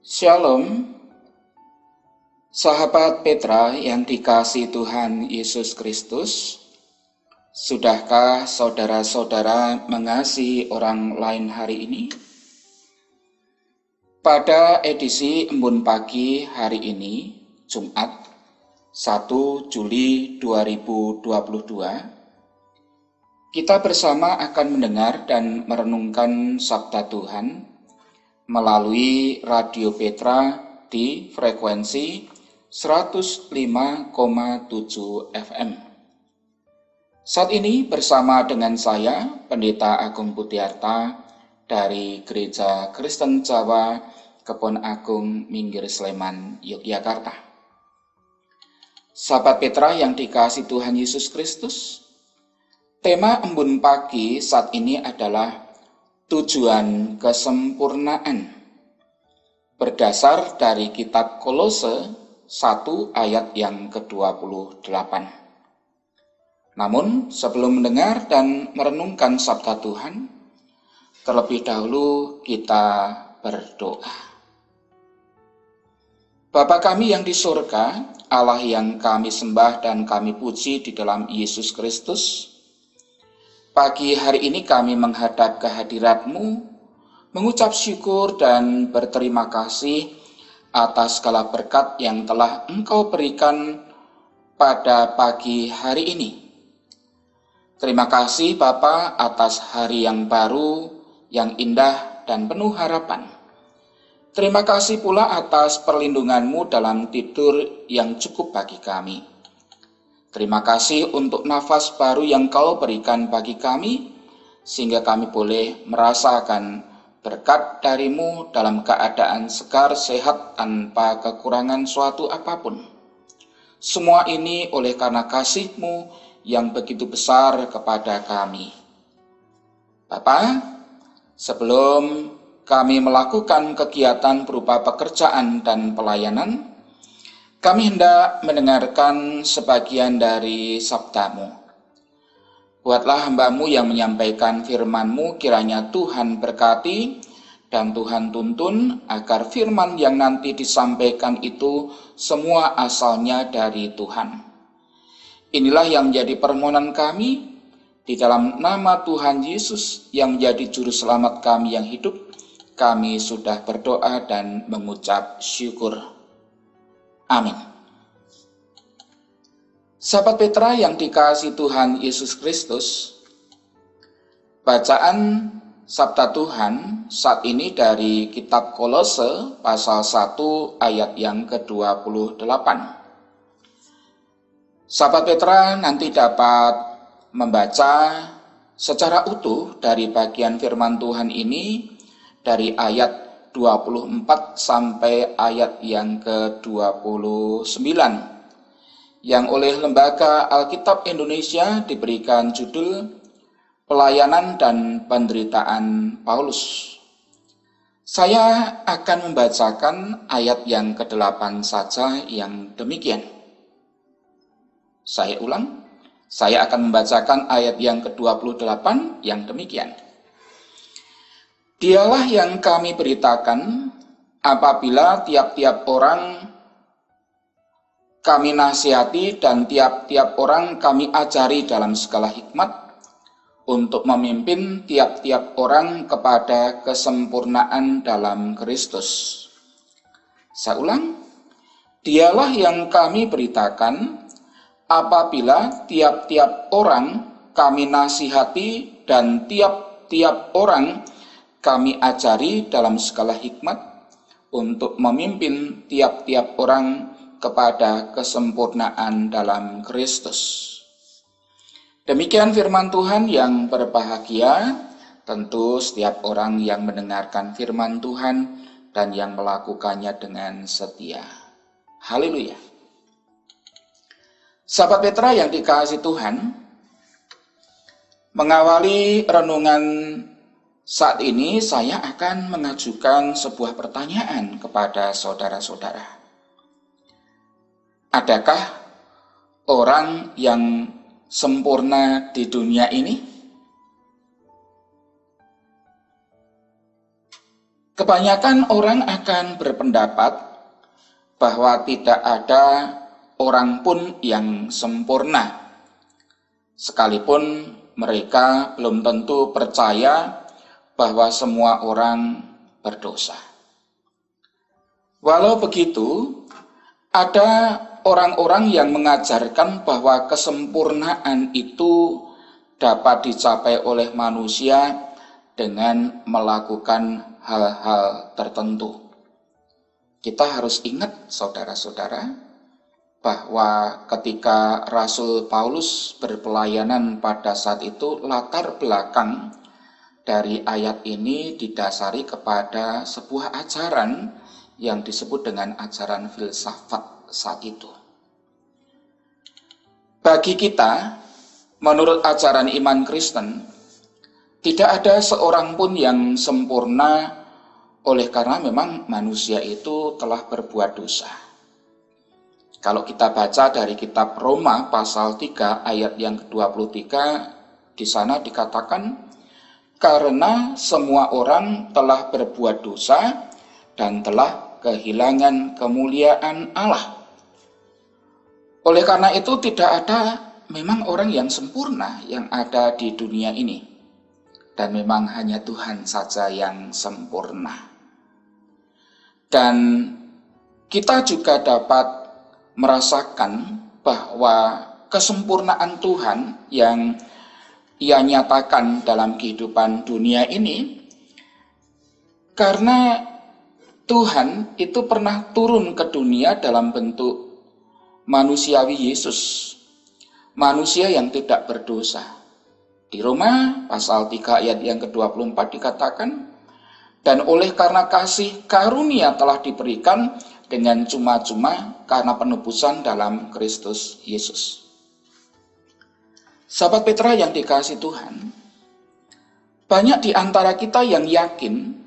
Shalom, sahabat Petra yang dikasihi Tuhan Yesus Kristus. Sudahkah saudara-saudara mengasihi orang lain hari ini? Pada edisi Embun Pagi hari ini, Jumat 1 Juli 2022, kita bersama akan mendengar dan merenungkan Sabda Tuhan melalui Radio Petra di frekuensi 105,7 FM. Saat ini bersama dengan saya, Pendeta Agung Budiarta dari Gereja Kristen Jawa, Kebon Agung, Minggir Sleman, Yogyakarta. Sahabat Petra yang dikasihi Tuhan Yesus Kristus, tema Embun Pagi saat ini adalah tujuan kesempurnaan, berdasar dari kitab Kolose 1 ayat yang ke-28. Namun sebelum mendengar dan merenungkan sabda Tuhan, terlebih dahulu kita berdoa. Bapa kami yang di surga, Allah yang kami sembah dan kami puji di dalam Yesus Kristus, pagi hari ini kami menghadap kehadirat-Mu, mengucap syukur dan berterima kasih atas segala berkat yang telah Engkau berikan pada pagi hari ini. Terima kasih Bapa atas hari yang baru, yang indah dan penuh harapan. Terima kasih pula atas perlindungan-Mu dalam tidur yang cukup bagi kami. Terima kasih untuk nafas baru yang Kau berikan bagi kami, sehingga kami boleh merasakan berkat dari-Mu dalam keadaan segar sehat tanpa kekurangan suatu apapun. Semua ini oleh karena kasih-Mu yang begitu besar kepada kami. Bapa, sebelum kami melakukan kegiatan berupa pekerjaan dan pelayanan, kami hendak mendengarkan sebagian dari sabda-Mu. Buatlah hamba-Mu yang menyampaikan firman-Mu, kiranya Tuhan berkati dan Tuhan tuntun agar firman yang nanti disampaikan itu semua asalnya dari Tuhan. Inilah yang menjadi permohonan kami di dalam nama Tuhan Yesus yang menjadi juru selamat kami yang hidup. Kami sudah berdoa dan mengucap syukur. Amin. Sahabat Petra yang dikasihi Tuhan Yesus Kristus, bacaan sabda Tuhan saat ini dari kitab Kolose pasal 1 ayat yang ke-28. Sahabat Petra nanti dapat membaca secara utuh dari bagian firman Tuhan ini dari ayat 24 sampai ayat yang ke-29 yang oleh Lembaga Alkitab Indonesia diberikan judul Pelayanan dan Penderitaan Paulus. Saya akan membacakan ayat yang ke-8 saja yang demikian. Saya ulang, saya akan membacakan ayat yang ke-28 yang demikian. Dialah yang kami beritakan apabila tiap-tiap orang kami nasihati dan tiap-tiap orang kami ajari dalam segala hikmat untuk memimpin tiap-tiap orang kepada kesempurnaan dalam Kristus. Saya ulang, dialah yang kami beritakan apabila tiap-tiap orang kami nasihati dan tiap-tiap orang kami ajari dalam segala hikmat untuk memimpin tiap-tiap orang kepada kesempurnaan dalam Kristus. Demikian firman Tuhan yang berbahagia, tentu setiap orang yang mendengarkan firman Tuhan dan yang melakukannya dengan setia. Haleluya. Sahabat Petra yang dikasihi Tuhan, mengawali renungan saat ini saya akan mengajukan sebuah pertanyaan kepada saudara-saudara. Adakah orang yang sempurna di dunia ini? Kebanyakan orang akan berpendapat bahwa tidak ada orang pun yang sempurna, sekalipun mereka belum tentu percaya bahwa semua orang berdosa. Walau begitu, ada orang-orang yang mengajarkan bahwa kesempurnaan itu dapat dicapai oleh manusia dengan melakukan hal-hal tertentu. Kita harus ingat, saudara-saudara, bahwa ketika Rasul Paulus berpelayanan pada saat itu, latar belakang dari ayat ini didasari kepada sebuah ajaran yang disebut dengan ajaran filsafat saat itu. Bagi kita, menurut ajaran iman Kristen, tidak ada seorang pun yang sempurna oleh karena memang manusia itu telah berbuat dosa. Kalau kita baca dari kitab Roma pasal 3 ayat yang ke-23, di sana dikatakan, karena semua orang telah berbuat dosa dan telah kehilangan kemuliaan Allah. Oleh karena itu tidak ada memang orang yang sempurna yang ada di dunia ini. Dan memang hanya Tuhan saja yang sempurna. Dan kita juga dapat merasakan bahwa kesempurnaan Tuhan yang Ia nyatakan dalam kehidupan dunia ini, karena Tuhan itu pernah turun ke dunia dalam bentuk manusiawi Yesus, manusia yang tidak berdosa. Di Roma pasal 3 ayat yang ke-24 dikatakan, dan oleh karena kasih karunia telah diberikan dengan cuma-cuma karena penebusan dalam Kristus Yesus. Sahabat Petra yang dikasihi Tuhan, banyak di antara kita yang yakin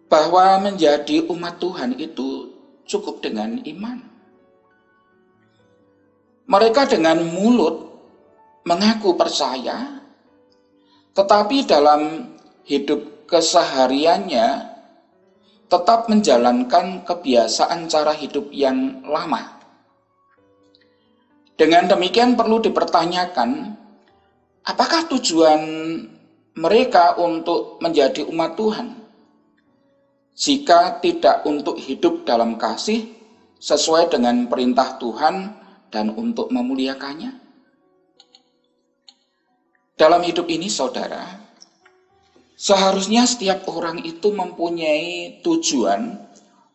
bahwa menjadi umat Tuhan itu cukup dengan iman. Mereka dengan mulut mengaku percaya, tetapi dalam hidup kesehariannya tetap menjalankan kebiasaan cara hidup yang lama. Dengan demikian perlu dipertanyakan, apakah tujuan mereka untuk menjadi umat Tuhan? Jika tidak untuk hidup dalam kasih sesuai dengan perintah Tuhan dan untuk memuliakannya. Dalam hidup ini, saudara, seharusnya setiap orang itu mempunyai tujuan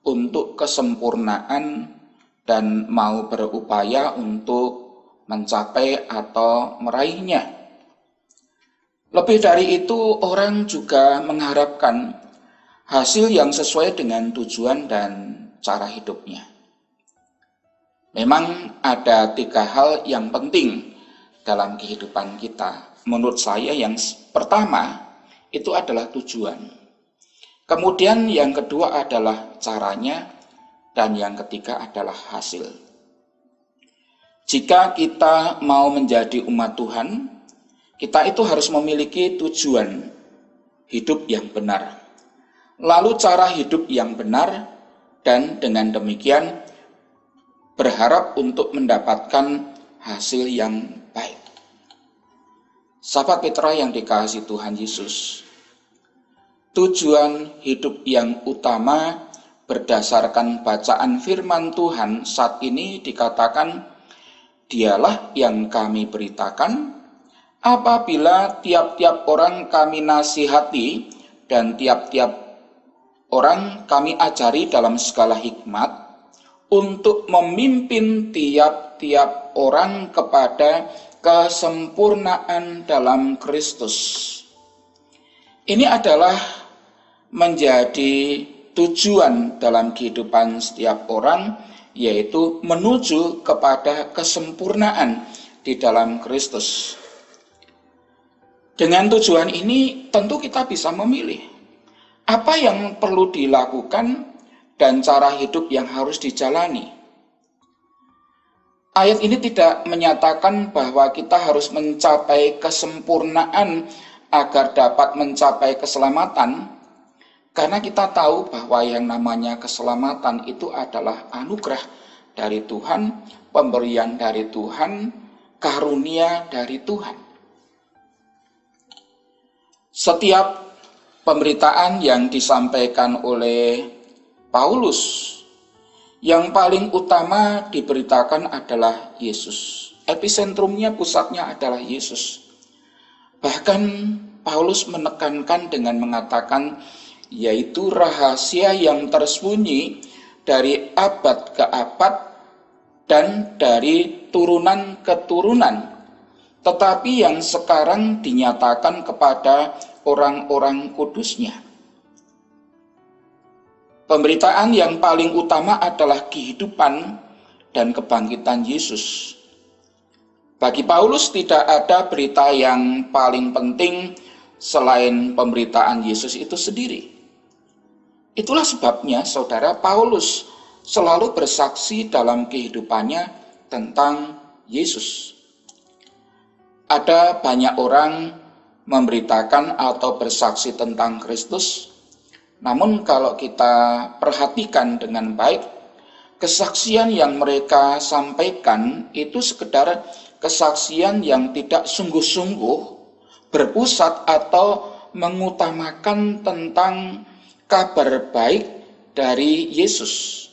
untuk kesempurnaan dan mau berupaya untuk mencapai atau meraihnya. Lebih dari itu, orang juga mengharapkan hasil yang sesuai dengan tujuan dan cara hidupnya. Memang ada 3 hal yang penting dalam kehidupan kita. Menurut saya yang pertama itu adalah tujuan. Kemudian yang kedua adalah caranya, dan yang ketiga adalah hasil. Jika kita mau menjadi umat Tuhan, kita itu harus memiliki tujuan hidup yang benar, lalu cara hidup yang benar, dan dengan demikian berharap untuk mendapatkan hasil yang baik. Sahabat Petra yang dikasihi Tuhan Yesus, tujuan hidup yang utama berdasarkan bacaan firman Tuhan saat ini dikatakan, dialah yang kami beritakan apabila tiap-tiap orang kami nasihati dan tiap-tiap orang kami ajari dalam segala hikmat untuk memimpin tiap-tiap orang kepada kesempurnaan dalam Kristus. Ini adalah menjadi tujuan dalam kehidupan setiap orang, yaitu menuju kepada kesempurnaan di dalam Kristus. Dengan tujuan ini tentu kita bisa memilih apa yang perlu dilakukan dan cara hidup yang harus dijalani. Ayat ini tidak menyatakan bahwa kita harus mencapai kesempurnaan agar dapat mencapai keselamatan, Karena kita tahu bahwa yang namanya keselamatan itu adalah anugerah dari Tuhan, pemberian dari Tuhan, karunia dari Tuhan. Setiap pemberitaan yang disampaikan oleh Paulus, yang paling utama diberitakan adalah Yesus. Episentrumnya, pusatnya adalah Yesus. Bahkan Paulus menekankan dengan mengatakan, yaitu rahasia yang tersembunyi dari abad ke abad dan dari turunan ke turunan, tetapi yang sekarang dinyatakan kepada orang-orang kudusnya. Pemberitaan yang paling utama adalah kehidupan dan kebangkitan Yesus. Bagi Paulus tidak ada berita yang paling penting selain pemberitaan Yesus itu sendiri. Itulah sebabnya saudara, Paulus selalu bersaksi dalam kehidupannya tentang Yesus. Ada banyak orang memberitakan atau bersaksi tentang Kristus, namun kalau kita perhatikan dengan baik, kesaksian yang mereka sampaikan itu sekedar kesaksian yang tidak sungguh-sungguh berpusat atau mengutamakan tentang kabar baik dari Yesus.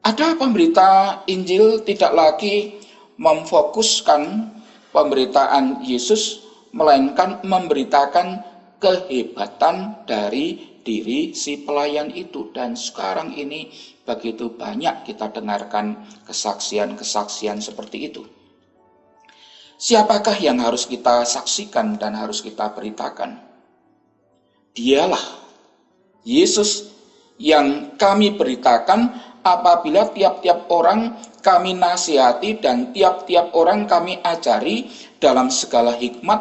Ada pemberita Injil tidak lagi memfokuskan pemberitaan Yesus, melainkan memberitakan kehebatan dari diri si pelayan itu. Dan sekarang ini begitu banyak kita dengarkan kesaksian-kesaksian seperti itu. Siapakah yang harus kita saksikan dan harus kita beritakan? Dialah Yesus yang kami beritakan apabila tiap-tiap orang kami nasihati dan tiap-tiap orang kami ajari dalam segala hikmat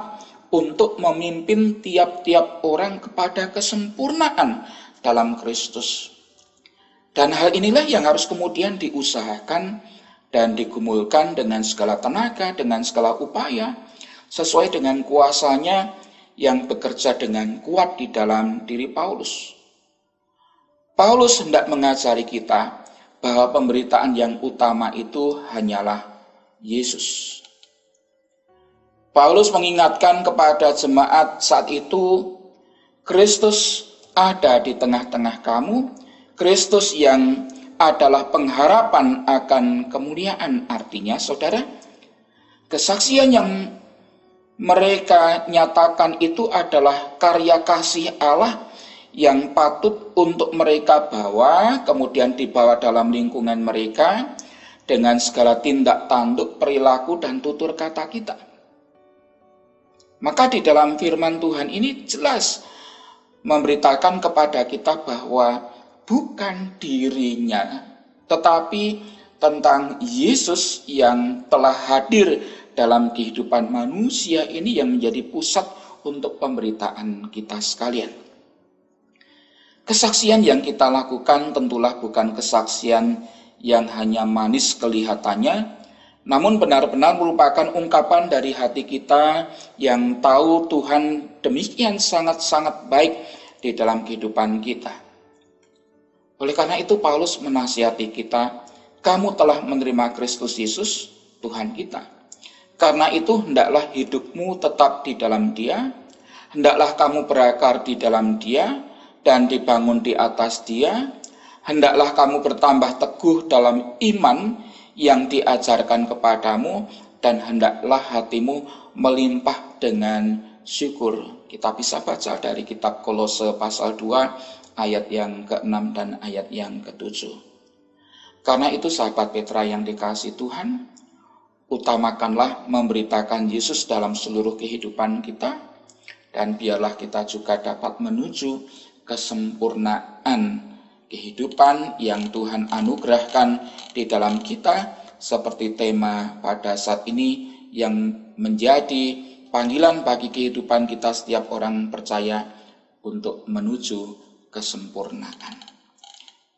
untuk memimpin tiap-tiap orang kepada kesempurnaan dalam Kristus. Dan hal inilah yang harus kemudian diusahakan dan digumulkan dengan segala tenaga, dengan segala upaya, sesuai dengan kuasanya yang bekerja dengan kuat di dalam diri Paulus. Paulus hendak mengajari kita bahwa pemberitaan yang utama itu hanyalah Yesus. Paulus mengingatkan kepada jemaat saat itu, Kristus ada di tengah-tengah kamu, Kristus yang adalah pengharapan akan kemuliaan. Artinya, saudara, kesaksian yang mereka nyatakan itu adalah karya kasih Allah yang patut untuk mereka bawa, kemudian dibawa dalam lingkungan mereka dengan segala tindak tanduk, perilaku, dan tutur kata kita. Maka di dalam firman Tuhan ini jelas memberitakan kepada kita bahwa bukan dirinya, tetapi tentang Yesus yang telah hadir dalam kehidupan manusia ini yang menjadi pusat untuk pemberitaan kita sekalian. Kesaksian yang kita lakukan tentulah bukan kesaksian yang hanya manis kelihatannya, namun benar-benar merupakan ungkapan dari hati kita yang tahu Tuhan demikian sangat-sangat baik di dalam kehidupan kita. Oleh karena itu Paulus menasihati kita, kamu telah menerima Kristus Yesus, Tuhan kita. Karena itu hendaklah hidupmu tetap di dalam Dia, hendaklah kamu berakar di dalam Dia, dan dibangun di atas Dia, hendaklah kamu bertambah teguh dalam iman yang diajarkan kepadamu, dan hendaklah hatimu melimpah dengan syukur. Kita bisa baca dari kitab Kolose pasal 2 ayat yang ke-6 dan ayat yang ke-7. Karena itu sahabat Petra yang dikasihi Tuhan, utamakanlah memberitakan Yesus dalam seluruh kehidupan kita, dan biarlah kita juga dapat menuju kesempurnaan kehidupan yang Tuhan anugerahkan di dalam kita, seperti tema pada saat ini yang menjadi panggilan bagi kehidupan kita setiap orang percaya untuk menuju kesempurnaan.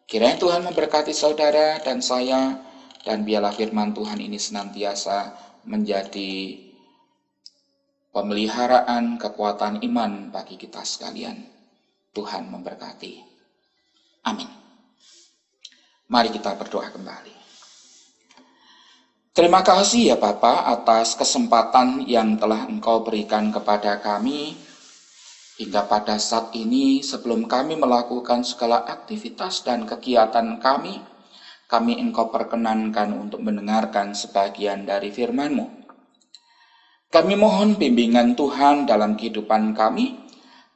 Kiranya Tuhan memberkati saudara dan saya, dan biarlah firman Tuhan ini senantiasa menjadi pemeliharaan kekuatan iman bagi kita sekalian. Tuhan memberkati. Amin. Mari kita berdoa kembali. Terima kasih ya Bapa atas kesempatan yang telah Engkau berikan kepada kami hingga pada saat ini sebelum kami melakukan segala aktivitas dan kegiatan kami Engkau perkenankan untuk mendengarkan sebagian dari firman-Mu. Kami mohon bimbingan Tuhan dalam kehidupan kami,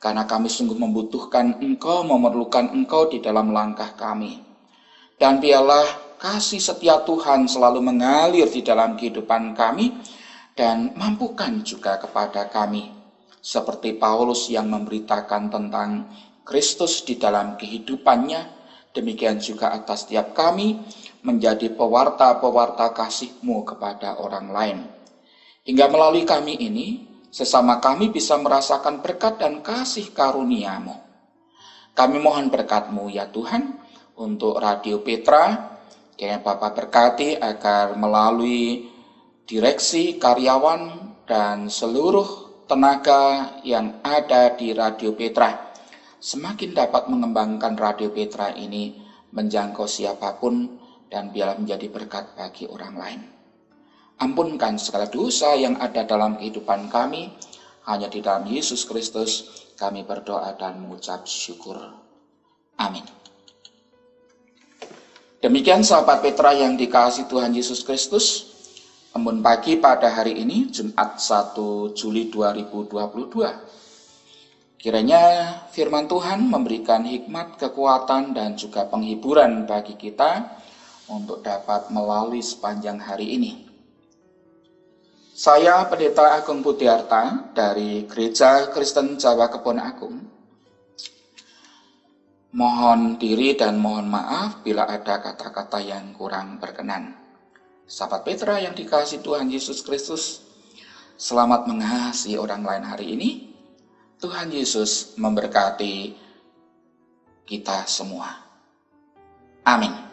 karena kami sungguh membutuhkan Engkau, memerlukan Engkau di dalam langkah kami. Dan biarlah kasih setia Tuhan selalu mengalir di dalam kehidupan kami dan mampukan juga kepada kami. Seperti Paulus yang memberitakan tentang Kristus di dalam kehidupannya, demikian juga atas setiap kami menjadi pewarta-pewarta kasih-Mu kepada orang lain. Hingga melalui kami ini, sesama kami bisa merasakan berkat dan kasih karunia-Mu. Kami mohon berkat-Mu ya Tuhan, untuk Radio Petra, kiranya Bapak berkati agar melalui direksi, karyawan, dan seluruh tenaga yang ada di Radio Petra semakin dapat mengembangkan Radio Petra ini menjangkau siapapun dan biarlah menjadi berkat bagi orang lain. Ampunkan segala dosa yang ada dalam kehidupan kami, hanya di dalam Yesus Kristus kami berdoa dan mengucap syukur. Amin. Demikian sahabat Petra yang dikasihi Tuhan Yesus Kristus, embun pagi pada hari ini Jumat 1 Juli 2022. Kiranya firman Tuhan memberikan hikmat, kekuatan, dan juga penghiburan bagi kita untuk dapat melalui sepanjang hari ini. Saya Pendeta Agung Budiarta dari Gereja Kristen Jawa Kebon Agung. Mohon diri dan mohon maaf bila ada kata-kata yang kurang berkenan. Sahabat Petra yang dikasihi Tuhan Yesus Kristus, selamat mengasihi orang lain hari ini. Tuhan Yesus memberkati kita semua. Amin.